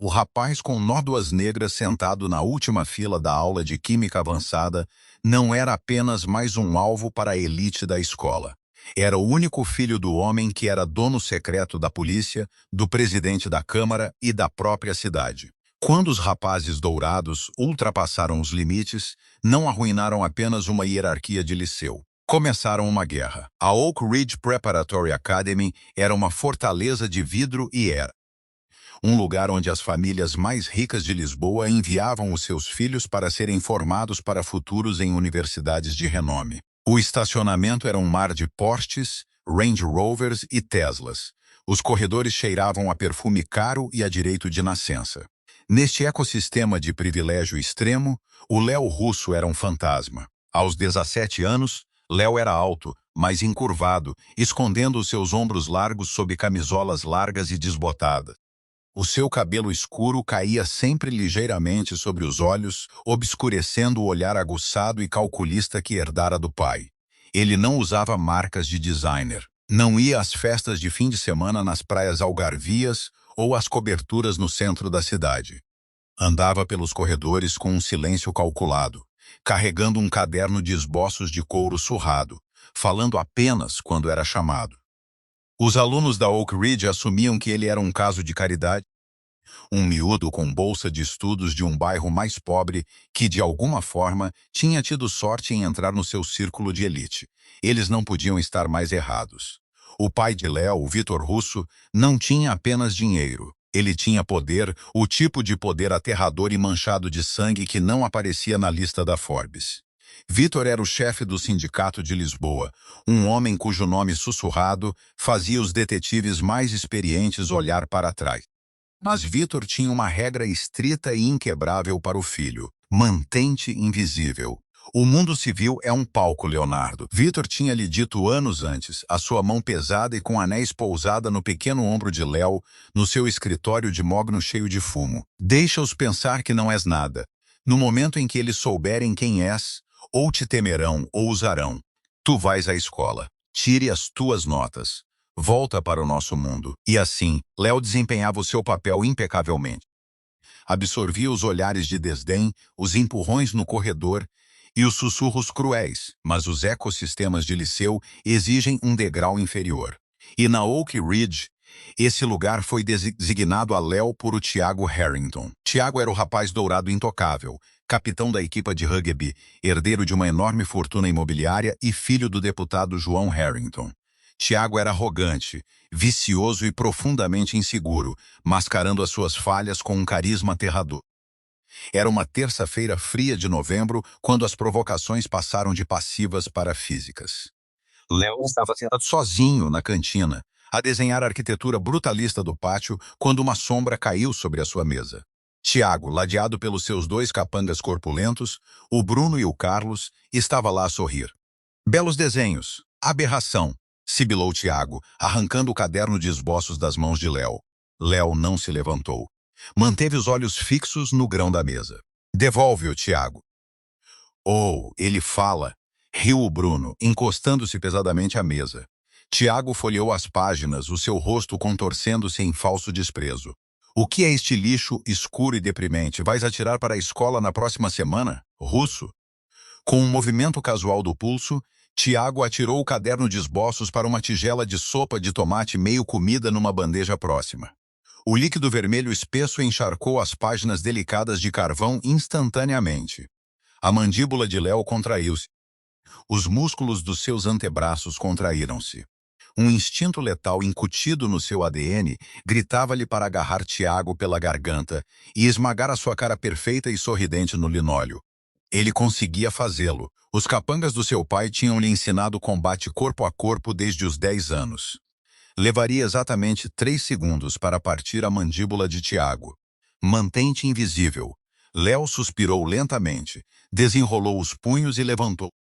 O rapaz com nódoas negras sentado na última fila da aula de química avançada não era apenas mais um alvo para a elite da escola. Era o único filho do homem que era dono secreto da polícia, do presidente da Câmara e da própria cidade. Quando os rapazes dourados ultrapassaram os limites, não arruinaram apenas uma hierarquia de liceu. Começaram uma guerra. A Oak Ridge Preparatory Academy era uma fortaleza de vidro e era um lugar onde as famílias mais ricas de Lisboa enviavam os seus filhos para serem formados para futuros em universidades de renome. O estacionamento era um mar de Porsches, Range Rovers e Teslas. Os corredores cheiravam a perfume caro e a direito de nascença. Neste ecossistema de privilégio extremo, o Léo Russo era um fantasma. Aos 17 anos, Léo era alto, mas encurvado, escondendo os seus ombros largos sob camisolas largas e desbotadas. O seu cabelo escuro caía sempre ligeiramente sobre os olhos, obscurecendo o olhar aguçado e calculista que herdara do pai. Ele não usava marcas de designer. Não ia às festas de fim de semana nas praias algarvias ou às coberturas no centro da cidade. Andava pelos corredores com um silêncio calculado, carregando um caderno de esboços de couro surrado, falando apenas quando era chamado. Os alunos da Oak Ridge assumiam que ele era um caso de caridade, um miúdo com bolsa de estudos de um bairro mais pobre que, de alguma forma, tinha tido sorte em entrar no seu círculo de elite. Eles não podiam estar mais errados. O pai de Léo, o Vitor Russo, não tinha apenas dinheiro. Ele tinha poder, o tipo de poder aterrador e manchado de sangue que não aparecia na lista da Forbes. Vitor era o chefe do Sindicato de Lisboa, um homem cujo nome sussurrado fazia os detetives mais experientes olhar para trás. Mas Vitor tinha uma regra estrita e inquebrável para o filho: mantente invisível. O mundo civil é um palco, Leonardo. Vitor tinha lhe dito anos antes, a sua mão pesada e com anéis pousada no pequeno ombro de Léo, no seu escritório de mogno cheio de fumo. Deixa-os pensar que não és nada. No momento em que eles souberem quem és, ou te temerão ou usarão. Tu vais à escola. Tire as tuas notas. Volta para o nosso mundo. E assim, Léo desempenhava o seu papel impecavelmente. Absorvia os olhares de desdém, os empurrões no corredor e os sussurros cruéis, mas os ecossistemas de liceu exigem um degrau inferior. E na Oak Ridge, esse lugar foi designado a Léo por o Tiago Harrington. Tiago era o rapaz dourado intocável, capitão da equipa de rugby, herdeiro de uma enorme fortuna imobiliária e filho do deputado João Harrington. Tiago era arrogante, vicioso e profundamente inseguro, mascarando as suas falhas com um carisma aterrador. Era uma terça-feira fria de novembro, quando as provocações passaram de passivas para físicas. Léo estava sentado sozinho na cantina, a desenhar a arquitetura brutalista do pátio, quando uma sombra caiu sobre a sua mesa. Tiago, ladeado pelos seus dois capangas corpulentos, o Bruno e o Carlos, estava lá a sorrir. Belos desenhos. Aberração, sibilou Tiago, arrancando o caderno de esboços das mãos de Léo. Léo não se levantou. Manteve os olhos fixos no grão da mesa. Devolve-o, Tiago. Oh, ele fala, riu o Bruno, encostando-se pesadamente à mesa. Tiago folheou as páginas, o seu rosto contorcendo-se em falso desprezo. O que é este lixo escuro e deprimente? Vais atirar para a escola na próxima semana? Russo? Com um movimento casual do pulso, Tiago atirou o caderno de esboços para uma tigela de sopa de tomate meio comida numa bandeja próxima. O líquido vermelho espesso encharcou as páginas delicadas de carvão instantaneamente. A mandíbula de Léo contraiu-se. Os músculos dos seus antebraços contraíram-se. Um instinto letal incutido no seu ADN gritava-lhe para agarrar Tiago pela garganta e esmagar a sua cara perfeita e sorridente no linóleo. Ele conseguia fazê-lo. Os capangas do seu pai tinham lhe ensinado combate corpo a corpo desde os 10 anos. Levaria exatamente 3 segundos para partir a mandíbula de Tiago. Mantente invisível. Léo suspirou lentamente, desenrolou os punhos e levantou.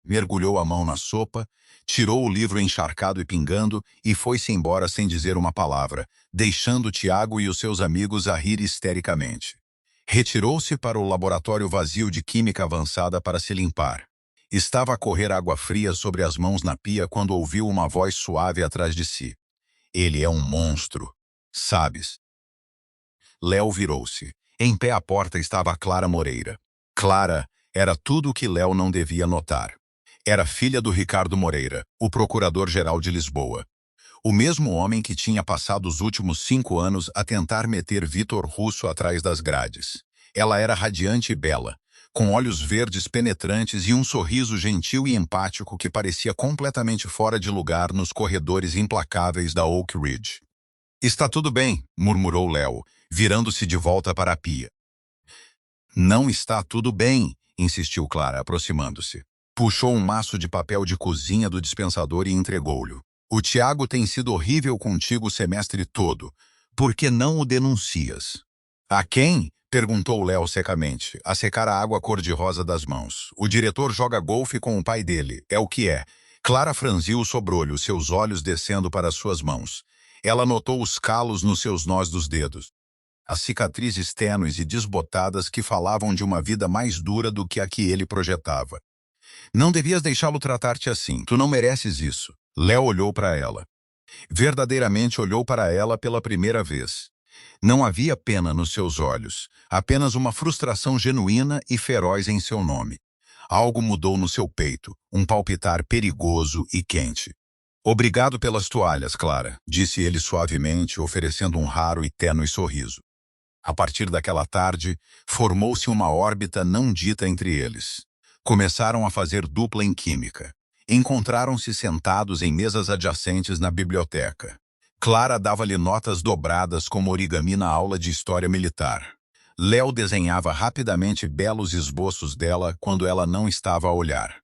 Mergulhou a mão na sopa, tirou o livro encharcado e pingando e foi-se embora sem dizer uma palavra, deixando Tiago e os seus amigos a rir histericamente. Retirou-se para o laboratório vazio de química avançada para se limpar. Estava a correr água fria sobre as mãos na pia quando ouviu uma voz suave atrás de si. Ele é um monstro, sabes? Léo virou-se. Em pé à porta estava Clara Moreira. Clara era tudo o que Léo não devia notar. Era filha do Ricardo Moreira, o procurador-geral de Lisboa. O mesmo homem que tinha passado os últimos 5 anos a tentar meter Vitor Russo atrás das grades. Ela era radiante e bela, com olhos verdes penetrantes e um sorriso gentil e empático que parecia completamente fora de lugar nos corredores implacáveis da Oak Ridge. "Está tudo bem", murmurou Léo, virando-se de volta para a pia. "Não está tudo bem", insistiu Clara, aproximando-se. Puxou um maço de papel de cozinha do dispensador e entregou-lhe. "O Tiago tem sido horrível contigo o semestre todo. Por que não o denuncias?" "A quem?" perguntou Léo secamente, a secar a água cor-de-rosa das mãos. "O diretor joga golfe com o pai dele, é o que é." Clara franziu o sobrolho, seus olhos descendo para suas mãos. Ela notou os calos nos seus nós dos dedos. As cicatrizes tênues e desbotadas que falavam de uma vida mais dura do que a que ele projetava. "Não devias deixá-lo tratar-te assim. Tu não mereces isso." Léo olhou para ela. Verdadeiramente olhou para ela pela primeira vez. Não havia pena nos seus olhos, apenas uma frustração genuína e feroz em seu nome. Algo mudou no seu peito, um palpitar perigoso e quente. "Obrigado pelas toalhas, Clara", disse ele suavemente, oferecendo um raro e tênue sorriso. A partir daquela tarde, formou-se uma órbita não dita entre eles. Começaram a fazer dupla em química. Encontraram-se sentados em mesas adjacentes na biblioteca. Clara dava-lhe notas dobradas como origami na aula de história militar. Léo desenhava rapidamente belos esboços dela quando ela não estava a olhar.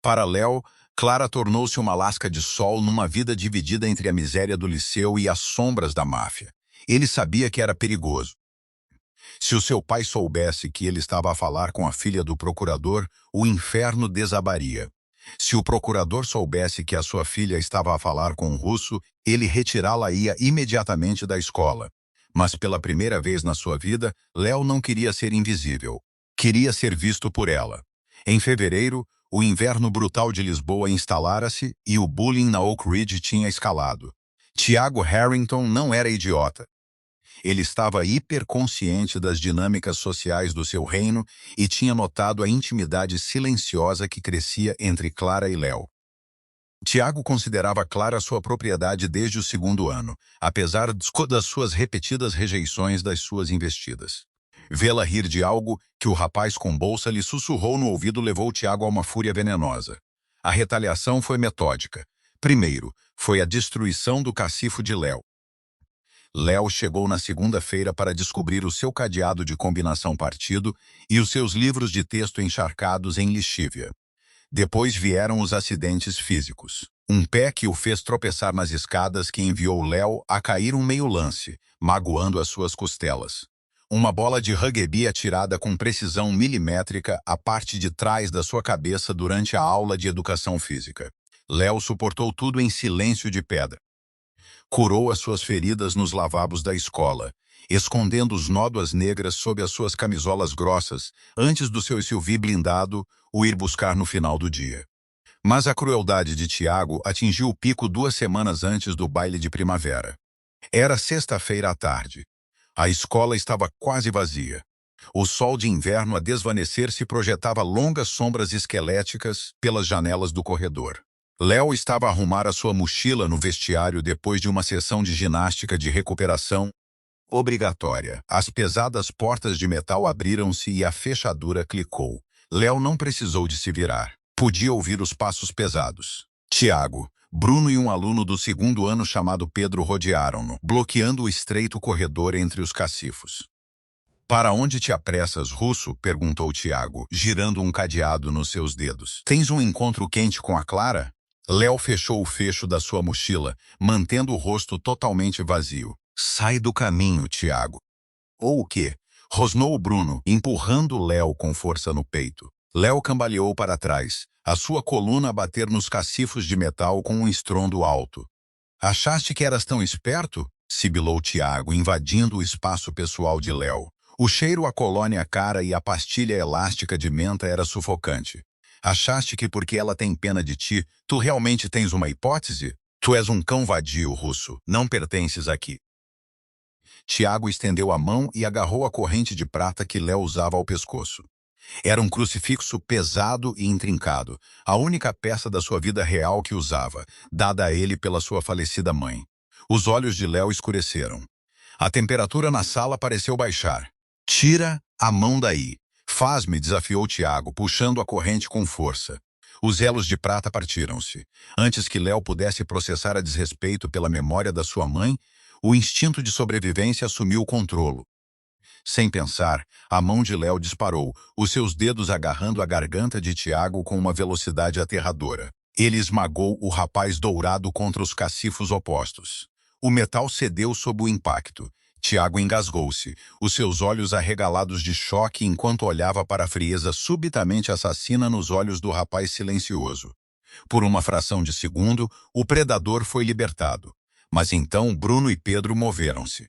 Para Léo, Clara tornou-se uma lasca de sol numa vida dividida entre a miséria do liceu e as sombras da máfia. Ele sabia que era perigoso. Se o seu pai soubesse que ele estava a falar com a filha do procurador, o inferno desabaria. Se o procurador soubesse que a sua filha estava a falar com um russo, ele retirá-la-ia imediatamente da escola. Mas pela primeira vez na sua vida, Léo não queria ser invisível. Queria ser visto por ela. Em fevereiro, o inverno brutal de Lisboa instalara-se e o bullying na Oak Ridge tinha escalado. Tiago Harrington não era idiota. Ele estava hiperconsciente das dinâmicas sociais do seu reino e tinha notado a intimidade silenciosa que crescia entre Clara e Léo. Tiago considerava Clara sua propriedade desde o 2º ano, apesar das suas repetidas rejeições das suas investidas. Vê-la rir de algo que o rapaz com bolsa lhe sussurrou no ouvido levou Tiago a uma fúria venenosa. A retaliação foi metódica. Primeiro, foi a destruição do cacifo de Léo. Léo chegou na segunda-feira para descobrir o seu cadeado de combinação partido e os seus livros de texto encharcados em lixívia. Depois vieram os acidentes físicos. Um pé que o fez tropeçar nas escadas que enviou Léo a cair um meio-lance, magoando as suas costelas. Uma bola de rugby atirada com precisão milimétrica à parte de trás da sua cabeça durante a aula de educação física. Léo suportou tudo em silêncio de pedra. Curou as suas feridas nos lavabos da escola, escondendo os nódoas negras sob as suas camisolas grossas, antes do seu SUV blindado o ir buscar no final do dia. Mas a crueldade de Tiago atingiu o pico 2 semanas antes do baile de primavera. Era sexta-feira à tarde. A escola estava quase vazia. O sol de inverno a desvanecer-se projetava longas sombras esqueléticas pelas janelas do corredor. Léo estava a arrumar a sua mochila no vestiário depois de uma sessão de ginástica de recuperação obrigatória. As pesadas portas de metal abriram-se e a fechadura clicou. Léo não precisou de se virar. Podia ouvir os passos pesados. Tiago, Bruno e um aluno do 2º ano chamado Pedro rodearam-no, bloqueando o estreito corredor entre os cacifos. "Para onde te apressas, Russo?" perguntou Tiago, girando um cadeado nos seus dedos. "Tens um encontro quente com a Clara?" Léo fechou o fecho da sua mochila, mantendo o rosto totalmente vazio. "Sai do caminho, Tiago." "Ou o quê?" rosnou Bruno, empurrando Léo com força no peito. Léo cambaleou para trás, a sua coluna a bater nos cacifos de metal com um estrondo alto. "Achaste que eras tão esperto?" sibilou Tiago, invadindo o espaço pessoal de Léo. O cheiro à colônia cara e à pastilha elástica de menta era sufocante. "Achaste que porque ela tem pena de ti, tu realmente tens uma hipótese? Tu és um cão vadio, Russo. Não pertences aqui." Tiago estendeu a mão e agarrou a corrente de prata que Léo usava ao pescoço. Era um crucifixo pesado e intrincado, a única peça da sua vida real que usava, dada a ele pela sua falecida mãe. Os olhos de Léo escureceram. A temperatura na sala pareceu baixar. "Tira a mão daí. Faz-me", desafiou Tiago, puxando a corrente com força. Os elos de prata partiram-se. Antes que Léo pudesse processar a desrespeito pela memória da sua mãe, o instinto de sobrevivência assumiu o controle. Sem pensar, a mão de Léo disparou, os seus dedos agarrando a garganta de Tiago com uma velocidade aterradora. Ele esmagou o rapaz dourado contra os cacifos opostos. O metal cedeu sob o impacto. Tiago engasgou-se, os seus olhos arregalados de choque enquanto olhava para a frieza subitamente assassina nos olhos do rapaz silencioso. Por uma fração de segundo, o predador foi libertado. Mas então Bruno e Pedro moveram-se.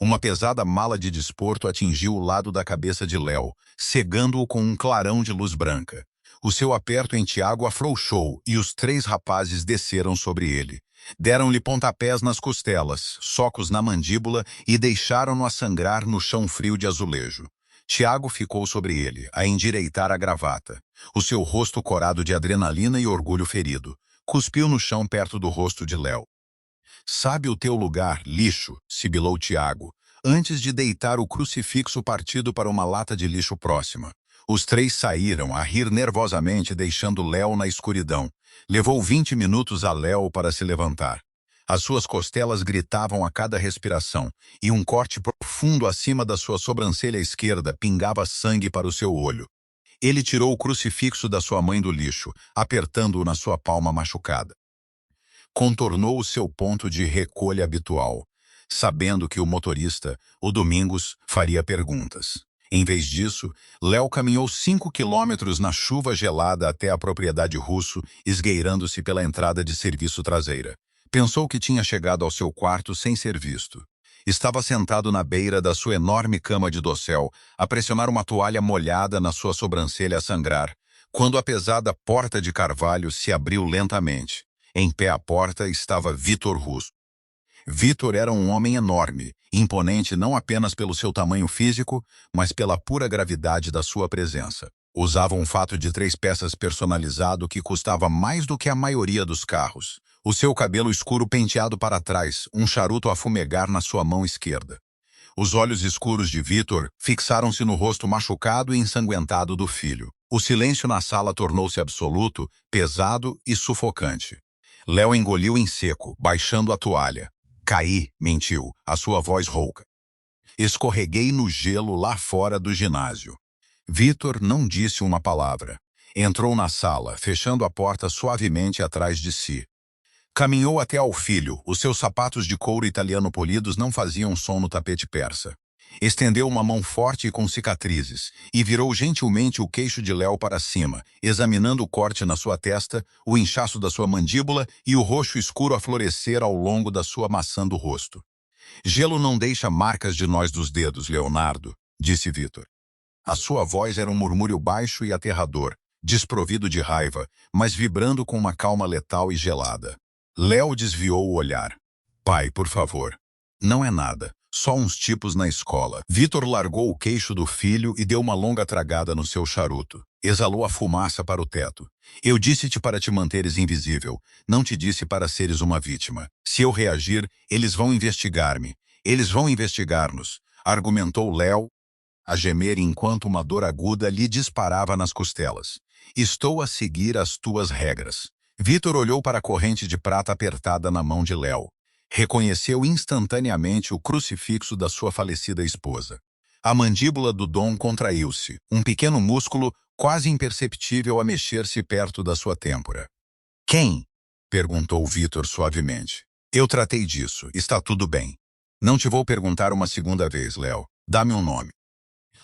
Uma pesada mala de desporto atingiu o lado da cabeça de Léo, cegando-o com um clarão de luz branca. O seu aperto em Tiago afrouxou e os 3 rapazes desceram sobre ele. Deram-lhe pontapés nas costelas, socos na mandíbula e deixaram-no a sangrar no chão frio de azulejo. Tiago ficou sobre ele, a endireitar a gravata. O seu rosto corado de adrenalina e orgulho ferido. Cuspiu no chão perto do rosto de Léo. "Sabe o teu lugar, lixo", sibilou Tiago, antes de deitar o crucifixo partido para uma lata de lixo próxima. Os 3 saíram, a rir nervosamente, deixando Léo na escuridão. Levou 20 minutos a Léo para se levantar. As suas costelas gritavam a cada respiração, e um corte profundo acima da sua sobrancelha esquerda pingava sangue para o seu olho. Ele tirou o crucifixo da sua mãe do lixo, apertando-o na sua palma machucada. Contornou o seu ponto de recolha habitual, sabendo que o motorista, o Domingos, faria perguntas. Em vez disso, Léo caminhou 5 quilômetros na chuva gelada até a propriedade russo, esgueirando-se pela entrada de serviço traseira. Pensou que tinha chegado ao seu quarto sem ser visto. Estava sentado na beira da sua enorme cama de dossel, a pressionar uma toalha molhada na sua sobrancelha a sangrar, quando a pesada porta de carvalho se abriu lentamente. Em pé à porta estava Vitor Russo. Vitor era um homem enorme, imponente não apenas pelo seu tamanho físico, mas pela pura gravidade da sua presença. Usava um fato de 3 peças personalizado que custava mais do que a maioria dos carros. O seu cabelo escuro penteado para trás, um charuto a fumegar na sua mão esquerda. Os olhos escuros de Vitor fixaram-se no rosto machucado e ensanguentado do filho. O silêncio na sala tornou-se absoluto, pesado e sufocante. Léo engoliu em seco, baixando a toalha. "Caí", mentiu, a sua voz rouca. "Escorreguei no gelo lá fora do ginásio." Vitor não disse uma palavra. Entrou na sala, fechando a porta suavemente atrás de si. Caminhou até ao filho, os seus sapatos de couro italiano polidos não faziam som no tapete persa. Estendeu uma mão forte e com cicatrizes, e virou gentilmente o queixo de Léo para cima, examinando o corte na sua testa, o inchaço da sua mandíbula e o roxo escuro a florescer ao longo da sua maçã do rosto. "Gelo não deixa marcas de nós dos dedos, Leonardo", disse Vitor. A sua voz era um murmúrio baixo e aterrador, desprovido de raiva, mas vibrando com uma calma letal e gelada. Léo desviou o olhar. "Pai, por favor." "Não é nada. Só uns tipos na escola." Vitor largou o queixo do filho e deu uma longa tragada no seu charuto. Exalou a fumaça para o teto. "Eu disse-te para te manteres invisível. Não te disse para seres uma vítima. Se eu reagir, eles vão investigar-me. Eles vão investigar-nos", argumentou Léo, a gemer enquanto uma dor aguda lhe disparava nas costelas. "Estou a seguir as tuas regras." Vitor olhou para a corrente de prata apertada na mão de Léo. Reconheceu instantaneamente o crucifixo da sua falecida esposa. A mandíbula do Dom contraiu-se, um pequeno músculo quase imperceptível a mexer-se perto da sua têmpora. "Quem?" perguntou Vitor suavemente. "Eu tratei disso, está tudo bem. Não te vou perguntar uma segunda vez, Léo. Dá-me um nome."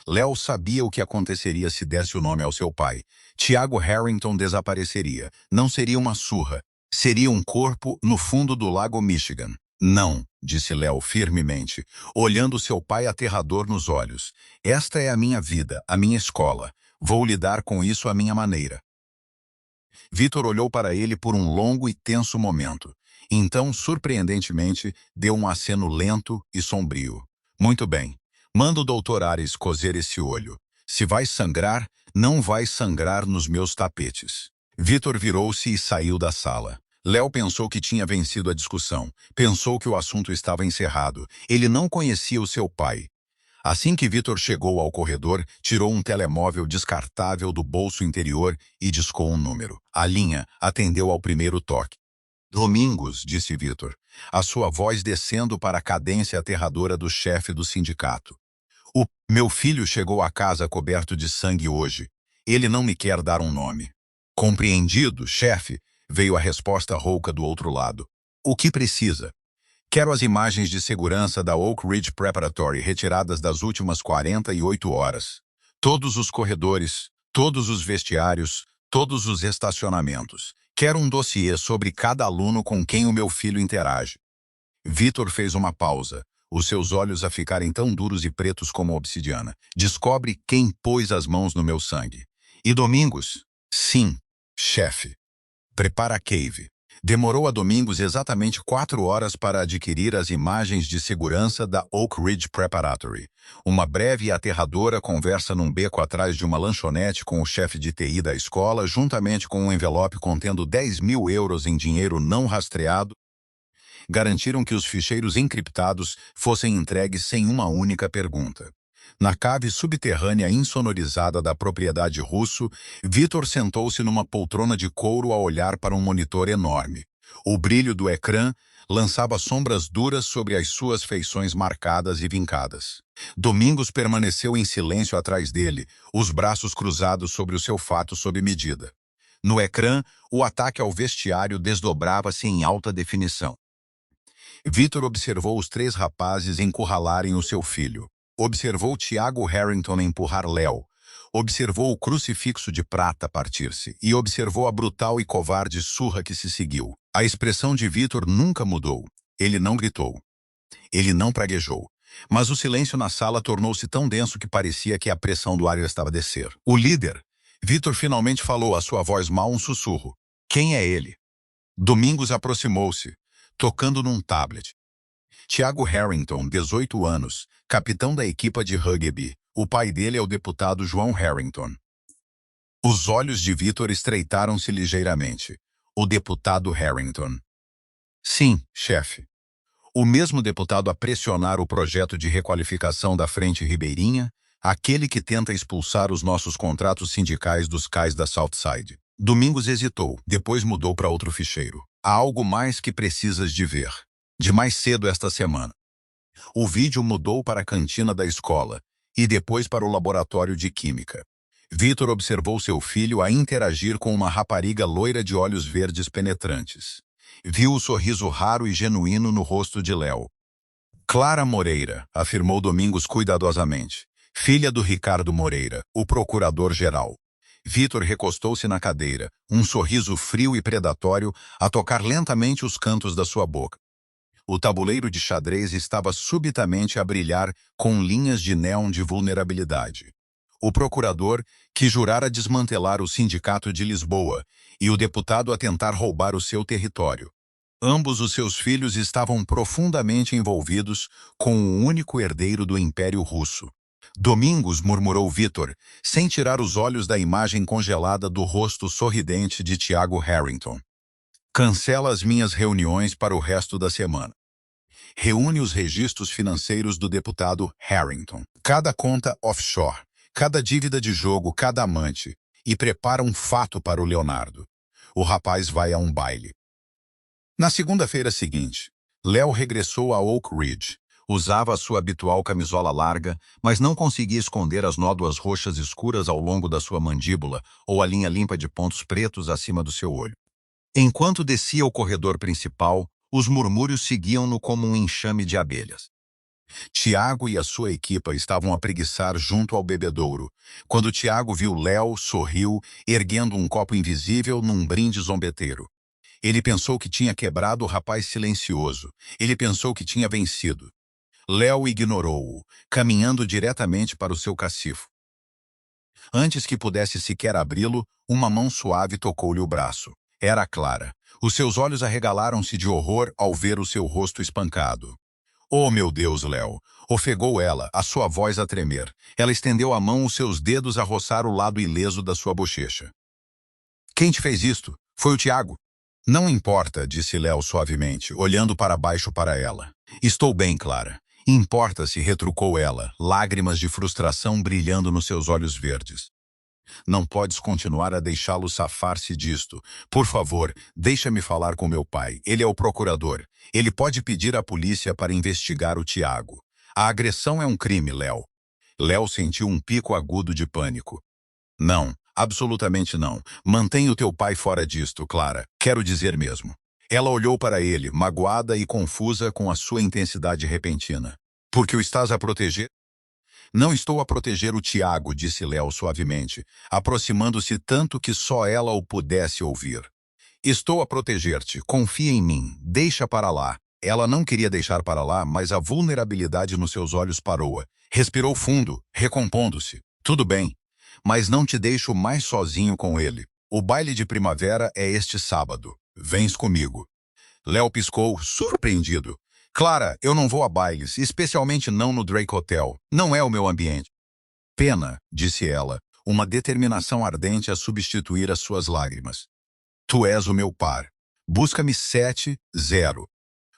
Léo sabia o que aconteceria se desse o nome ao seu pai. Tiago Harrington desapareceria. Não seria uma surra. Seria um corpo no fundo do lago Michigan. "Não", disse Léo firmemente, olhando seu pai aterrador nos olhos. "Esta é a minha vida, a minha escola. Vou lidar com isso à minha maneira." Vitor olhou para ele por um longo e tenso momento. Então, surpreendentemente, deu um aceno lento e sombrio. Muito bem. Manda o Dr. Ares coser esse olho. Se vai sangrar, não vai sangrar nos meus tapetes. Vitor virou-se e saiu da sala. Léo pensou que tinha vencido a discussão. Pensou que o assunto estava encerrado. Ele não conhecia o seu pai. Assim que Vitor chegou ao corredor, tirou um telemóvel descartável do bolso interior e discou um número. A linha atendeu ao primeiro toque. Domingos, disse Vitor, a sua voz descendo para a cadência aterradora do chefe do sindicato. O meu filho chegou a casa coberto de sangue hoje. Ele não me quer dar um nome. Compreendido, chefe, veio a resposta rouca do outro lado. O que precisa? Quero as imagens de segurança da Oak Ridge Preparatory retiradas das últimas 48 horas. Todos os corredores, todos os vestiários, todos os estacionamentos. Quero um dossiê sobre cada aluno com quem o meu filho interage. Vitor fez uma pausa, os seus olhos a ficarem tão duros e pretos como obsidiana. Descobre quem pôs as mãos no meu sangue. E Domingos? Sim, chefe. Prepara a cave. Demorou a Domingos exatamente 4 horas para adquirir as imagens de segurança da Oak Ridge Preparatory. Uma breve e aterradora conversa num beco atrás de uma lanchonete com o chefe de TI da escola, juntamente com um envelope contendo 10.000 euros em dinheiro não rastreado, garantiram que os ficheiros encriptados fossem entregues sem uma única pergunta. Na cave subterrânea insonorizada da propriedade russo, Vitor sentou-se numa poltrona de couro a olhar para um monitor enorme. O brilho do ecrã lançava sombras duras sobre as suas feições marcadas e vincadas. Domingos permaneceu em silêncio atrás dele, os braços cruzados sobre o seu fato sob medida. No ecrã, o ataque ao vestiário desdobrava-se em alta definição. Vitor observou os 3 rapazes encurralarem o seu filho. Observou Tiago Harrington empurrar Léo. Observou o crucifixo de prata partir-se. E observou a brutal e covarde surra que se seguiu. A expressão de Vitor nunca mudou. Ele não gritou. Ele não praguejou. Mas o silêncio na sala tornou-se tão denso que parecia que a pressão do ar estava a descer. O líder. Vitor finalmente falou, a sua voz mal um sussurro. Quem é ele? Domingos aproximou-se, tocando num tablet. Tiago Harrington, 18 anos, capitão da equipa de rugby. O pai dele é o deputado João Harrington. Os olhos de Vitor estreitaram-se ligeiramente. O deputado Harrington. Sim, chefe. O mesmo deputado a pressionar o projeto de requalificação da Frente Ribeirinha, aquele que tenta expulsar os nossos contratos sindicais dos cais da Southside. Domingos hesitou, depois mudou para outro ficheiro. Há algo mais que precisas de ver. De mais cedo esta semana. O vídeo mudou para a cantina da escola e depois para o laboratório de química. Vitor observou seu filho a interagir com uma rapariga loira de olhos verdes penetrantes. Viu o sorriso raro e genuíno no rosto de Léo. Clara Moreira, afirmou Domingos cuidadosamente. Filha do Ricardo Moreira, o procurador-geral. Vitor recostou-se na cadeira, um sorriso frio e predatório a tocar lentamente os cantos da sua boca. O tabuleiro de xadrez estava subitamente a brilhar com linhas de néon de vulnerabilidade. O procurador, que jurara desmantelar o Sindicato de Lisboa, e o deputado a tentar roubar o seu território. Ambos os seus filhos estavam profundamente envolvidos com o único herdeiro do Império Russo. Domingos, murmurou Vitor, sem tirar os olhos da imagem congelada do rosto sorridente de Tiago Harrington. Cancela as minhas reuniões para o resto da semana. Reúne os registros financeiros do deputado Harrington. Cada conta offshore, cada dívida de jogo, cada amante. E prepara um fato para o Leonardo. O rapaz vai a um baile. Na segunda-feira seguinte, Léo regressou a Oak Ridge. Usava a sua habitual camisola larga, mas não conseguia esconder as nódoas roxas escuras ao longo da sua mandíbula ou a linha limpa de pontos pretos acima do seu olho. Enquanto descia o corredor principal, os murmúrios seguiam-no como um enxame de abelhas. Tiago e a sua equipa estavam a preguiçar junto ao bebedouro. Quando Tiago viu Léo, sorriu, erguendo um copo invisível num brinde zombeteiro. Ele pensou que tinha quebrado o rapaz silencioso. Ele pensou que tinha vencido. Léo ignorou-o, caminhando diretamente para o seu cacifo. Antes que pudesse sequer abri-lo, uma mão suave tocou-lhe o braço. Era Clara. Os seus olhos arregalaram-se de horror ao ver o seu rosto espancado. Oh, meu Deus, Léo! Ofegou ela, a sua voz a tremer. Ela estendeu a mão, os seus dedos a roçar o lado ileso da sua bochecha. Quem te fez isto? Foi o Tiago. Não importa, disse Léo suavemente, olhando para baixo para ela. Estou bem, Clara. Importa-se, retrucou ela, lágrimas de frustração brilhando nos seus olhos verdes. Não podes continuar a deixá-lo safar-se disto. Por favor, deixa-me falar com meu pai. Ele é o procurador. Ele pode pedir à polícia para investigar o Tiago. A agressão é um crime, Léo. Léo sentiu um pico agudo de pânico. Não, absolutamente não. Mantenha o teu pai fora disto, Clara. Quero dizer mesmo. Ela olhou para ele, magoada e confusa com a sua intensidade repentina. Porque o estás a proteger? Não estou a proteger o Tiago, disse Léo suavemente, aproximando-se tanto que só ela o pudesse ouvir. Estou a proteger-te, confia em mim, deixa para lá. Ela não queria deixar para lá, mas a vulnerabilidade nos seus olhos parou-a. Respirou fundo, recompondo-se. Tudo bem, mas não te deixo mais sozinho com ele. O baile de primavera é este sábado. Vens comigo. Léo piscou, surpreendido. Clara, eu não vou a bailes, especialmente não no Drake Hotel. Não é o meu ambiente. Pena, disse ela, uma determinação ardente a substituir as suas lágrimas. Tu és o meu par. Busca-me 7-0.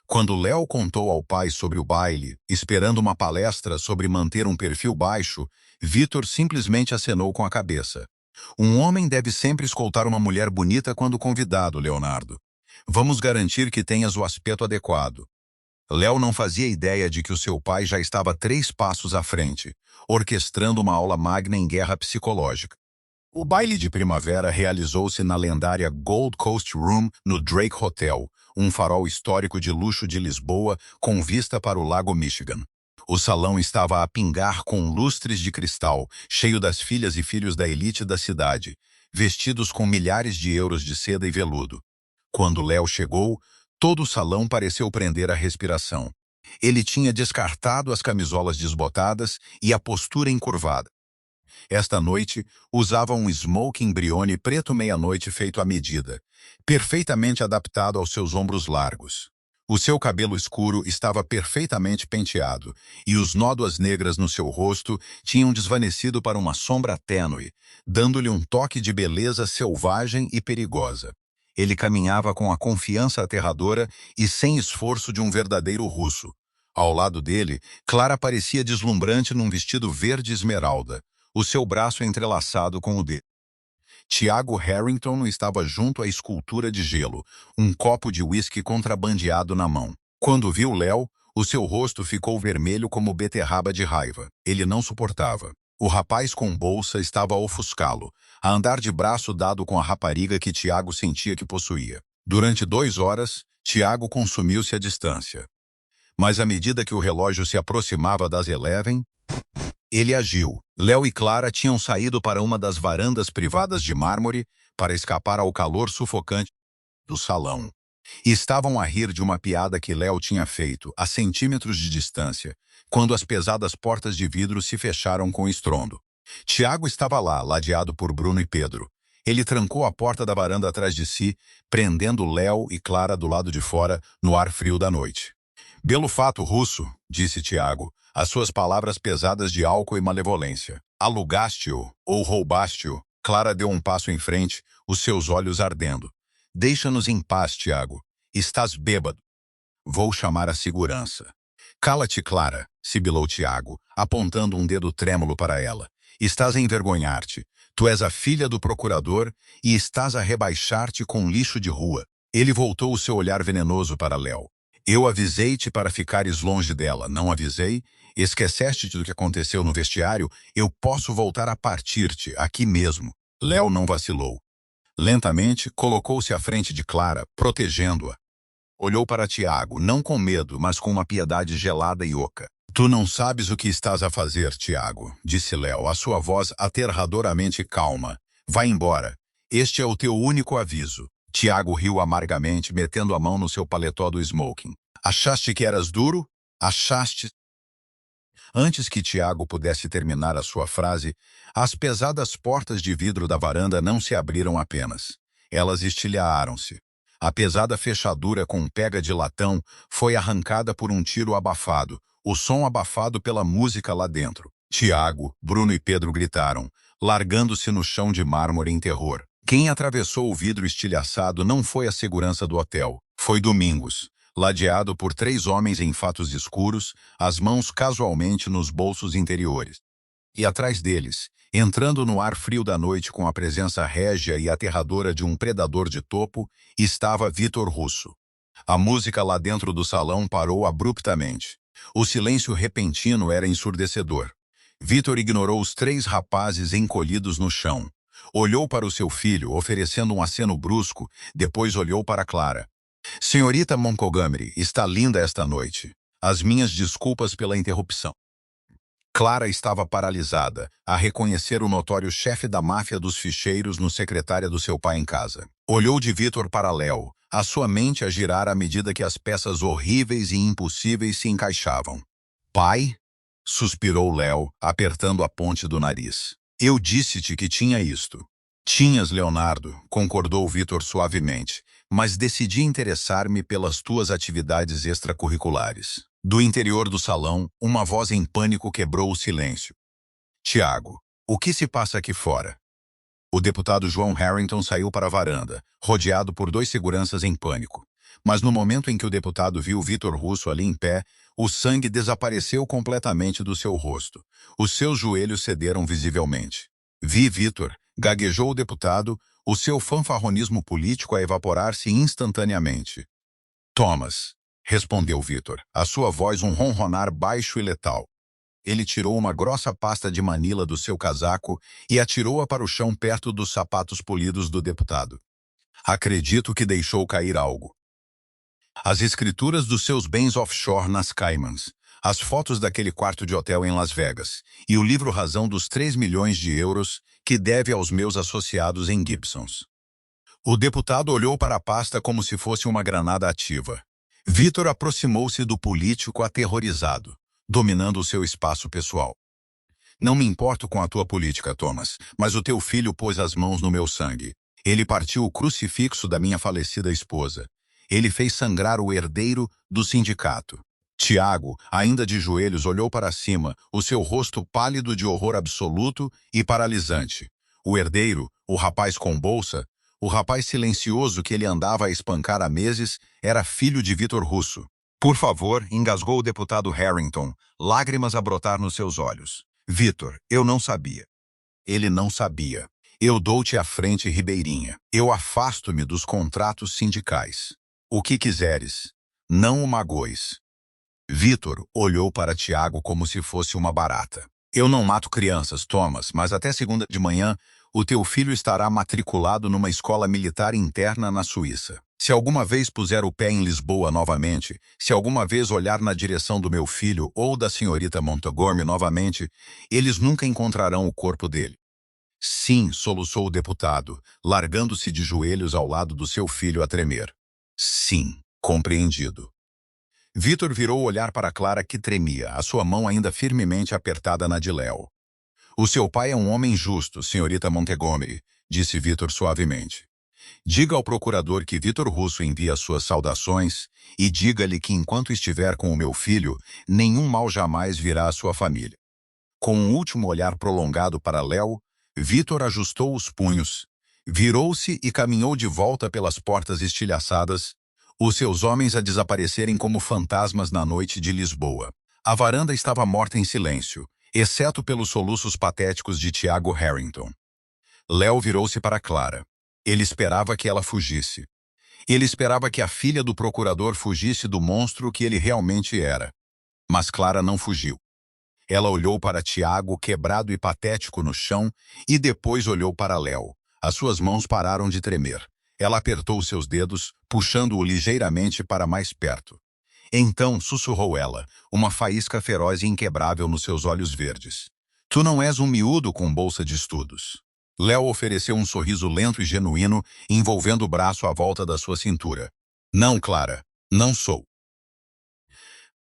Quando Léo contou ao pai sobre o baile, esperando uma palestra sobre manter um perfil baixo, Vitor simplesmente acenou com a cabeça. Um homem deve sempre escoltar uma mulher bonita quando convidado, Leonardo. Vamos garantir que tenhas o aspecto adequado. Léo não fazia ideia de que o seu pai já estava 3 passos à frente, orquestrando uma aula magna em guerra psicológica. O baile de primavera realizou-se na lendária Gold Coast Room no Drake Hotel, um farol histórico de luxo de Lisboa com vista para o Lago Michigan. O salão estava a pingar com lustres de cristal, cheio das filhas e filhos da elite da cidade, vestidos com milhares de euros de seda e veludo. Quando Léo chegou, todo o salão pareceu prender a respiração. Ele tinha descartado as camisolas desbotadas e a postura encurvada. Esta noite, usava um smoking Brioni preto meia-noite feito à medida, perfeitamente adaptado aos seus ombros largos. O seu cabelo escuro estava perfeitamente penteado, e os nódoas negras no seu rosto tinham desvanecido para uma sombra tênue, dando-lhe um toque de beleza selvagem e perigosa. Ele caminhava com a confiança aterradora e sem esforço de um verdadeiro russo. Ao lado dele, Clara parecia deslumbrante num vestido verde esmeralda, o seu braço entrelaçado com o dele. Tiago Harrington estava junto à escultura de gelo, um copo de uísque contrabandeado na mão. Quando viu Léo, o seu rosto ficou vermelho como beterraba de raiva. Ele não suportava. O rapaz com bolsa estava a ofuscá-lo, a andar de braço dado com a rapariga que Tiago sentia que possuía. Durante 2 horas, Tiago consumiu-se à distância. Mas à medida que o relógio se aproximava das 11, ele agiu. Léo e Clara tinham saído para uma das varandas privadas de mármore para escapar ao calor sufocante do salão. E estavam a rir de uma piada que Léo tinha feito, a centímetros de distância, quando as pesadas portas de vidro se fecharam com estrondo. Tiago estava lá, ladeado por Bruno e Pedro. Ele trancou a porta da varanda atrás de si, prendendo Léo e Clara do lado de fora, no ar frio da noite. Belo fato, russo, disse Tiago, as suas palavras pesadas de álcool e malevolência. Alugaste-o ou roubaste-o? Clara deu um passo em frente, os seus olhos ardendo. Deixa-nos em paz, Tiago. Estás bêbado. Vou chamar a segurança. Cala-te, Clara, sibilou Tiago, apontando um dedo trêmulo para ela. Estás a envergonhar-te. Tu és a filha do procurador e estás a rebaixar-te com lixo de rua. Ele voltou o seu olhar venenoso para Léo. Eu avisei-te para ficares longe dela, não avisei? Esqueceste-te do que aconteceu no vestiário? Eu posso voltar a partir-te, aqui mesmo. Léo não vacilou. Lentamente, colocou-se à frente de Clara, protegendo-a. Olhou para Tiago, não com medo, mas com uma piedade gelada e oca. Tu não sabes o que estás a fazer, Tiago, disse Léo, a sua voz aterradoramente calma. Vai embora. Este é o teu único aviso. Tiago riu amargamente, metendo a mão no seu paletó do smoking. Achaste que eras duro? Achaste... Antes que Tiago pudesse terminar a sua frase, as pesadas portas de vidro da varanda não se abriram apenas. Elas estilharam-se. A pesada fechadura com pega de latão foi arrancada por um tiro abafado, o som abafado pela música lá dentro. Tiago, Bruno e Pedro gritaram, largando-se no chão de mármore em terror. Quem atravessou o vidro estilhaçado não foi a segurança do hotel, foi Domingos, ladeado por 3 homens em fatos escuros, as mãos casualmente nos bolsos interiores. E atrás deles, entrando no ar frio da noite com a presença régia e aterradora de um predador de topo, estava Vitor Russo. A música lá dentro do salão parou abruptamente. O silêncio repentino era ensurdecedor. Vitor ignorou os 3 rapazes encolhidos no chão. Olhou para o seu filho, oferecendo um aceno brusco, depois olhou para Clara. Senhorita Montgomery, está linda esta noite. As minhas desculpas pela interrupção. Clara estava paralisada, a reconhecer o notório chefe da máfia dos ficheiros no secretária do seu pai em casa. Olhou de Vitor para Léo, a sua mente a girar à medida que as peças horríveis e impossíveis se encaixavam. Pai? Suspirou Léo, apertando a ponte do nariz. Eu disse-te que tinha isto. Tinhas, Leonardo, concordou Vitor suavemente, mas decidi interessar-me pelas tuas atividades extracurriculares. Do interior do salão, uma voz em pânico quebrou o silêncio. Tiago, o que se passa aqui fora? O deputado João Harrington saiu para a varanda, rodeado por 2 seguranças em pânico. Mas no momento em que o deputado viu Vitor Russo ali em pé, o sangue desapareceu completamente do seu rosto. Os seus joelhos cederam visivelmente. Vi, Vitor, gaguejou o deputado, o seu fanfarronismo político a evaporar-se instantaneamente. Thomas, respondeu Vitor, a sua voz um ronronar baixo e letal. Ele tirou uma grossa pasta de manila do seu casaco e atirou-a para o chão perto dos sapatos polidos do deputado. Acredito que deixou cair algo. As escrituras dos seus bens offshore nas Caimans, as fotos daquele quarto de hotel em Las Vegas e o livro-razão dos 3 milhões de euros que deve aos meus associados em Gibsons. O deputado olhou para a pasta como se fosse uma granada ativa. Vitor aproximou-se do político aterrorizado, dominando o seu espaço pessoal. Não me importo com a tua política, Thomas, mas o teu filho pôs as mãos no meu sangue. Ele partiu o crucifixo da minha falecida esposa. Ele fez sangrar o herdeiro do sindicato. Tiago, ainda de joelhos, olhou para cima, o seu rosto pálido de horror absoluto e paralisante. O herdeiro, o rapaz com bolsa, o rapaz silencioso que ele andava a espancar há meses, era filho de Vitor Russo. Por favor, engasgou o deputado Harrington, lágrimas a brotar nos seus olhos. Vitor, eu não sabia. Ele não sabia. Eu dou-te a frente, Ribeirinha. Eu afasto-me dos contratos sindicais. O que quiseres. Não o magoes. Vitor olhou para Tiago como se fosse uma barata. Eu não mato crianças, Thomas, mas até segunda de manhã o teu filho estará matriculado numa escola militar interna na Suíça. Se alguma vez puser o pé em Lisboa novamente, se alguma vez olhar na direção do meu filho ou da senhorita Montgomery novamente, eles nunca encontrarão o corpo dele. Sim, soluçou o deputado, largando-se de joelhos ao lado do seu filho a tremer. Sim, compreendido. Vitor virou o olhar para Clara que tremia, a sua mão ainda firmemente apertada na de Léo. O seu pai é um homem justo, senhorita Montgomery, disse Vitor suavemente. Diga ao procurador que Vitor Russo envia suas saudações e diga-lhe que enquanto estiver com o meu filho, nenhum mal jamais virá à sua família. Com um último olhar prolongado para Léo, Vitor ajustou os punhos, virou-se e caminhou de volta pelas portas estilhaçadas, os seus homens a desaparecerem como fantasmas na noite de Lisboa. A varanda estava morta em silêncio, exceto pelos soluços patéticos de Tiago Harrington. Léo virou-se para Clara. Ele esperava que ela fugisse. Ele esperava que a filha do procurador fugisse do monstro que ele realmente era. Mas Clara não fugiu. Ela olhou para Tiago, quebrado e patético no chão, e depois olhou para Léo. As suas mãos pararam de tremer. Ela apertou seus dedos, puxando-o ligeiramente para mais perto. Então, sussurrou ela, uma faísca feroz e inquebrável nos seus olhos verdes. Tu não és um miúdo com bolsa de estudos. Léo ofereceu um sorriso lento e genuíno, envolvendo o braço à volta da sua cintura. Não, Clara, não sou.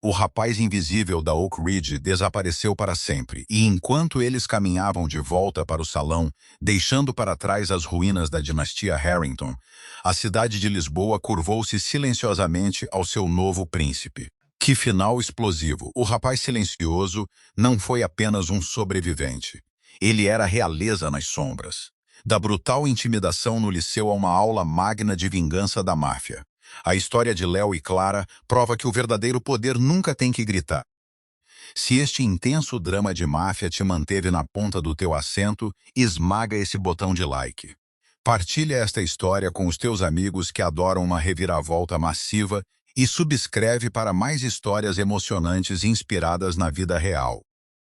O rapaz invisível da Oak Ridge desapareceu para sempre, e enquanto eles caminhavam de volta para o salão, deixando para trás as ruínas da dinastia Harrington, a cidade de Lisboa curvou-se silenciosamente ao seu novo príncipe. Que final explosivo! O rapaz silencioso não foi apenas um sobrevivente. Ele era a realeza nas sombras. Da brutal intimidação no liceu a uma aula magna de vingança da máfia. A história de Léo e Clara prova que o verdadeiro poder nunca tem que gritar. Se este intenso drama de máfia te manteve na ponta do teu assento, esmaga esse botão de like. Partilha esta história com os teus amigos que adoram uma reviravolta massiva e subscreve para mais histórias emocionantes inspiradas na vida real.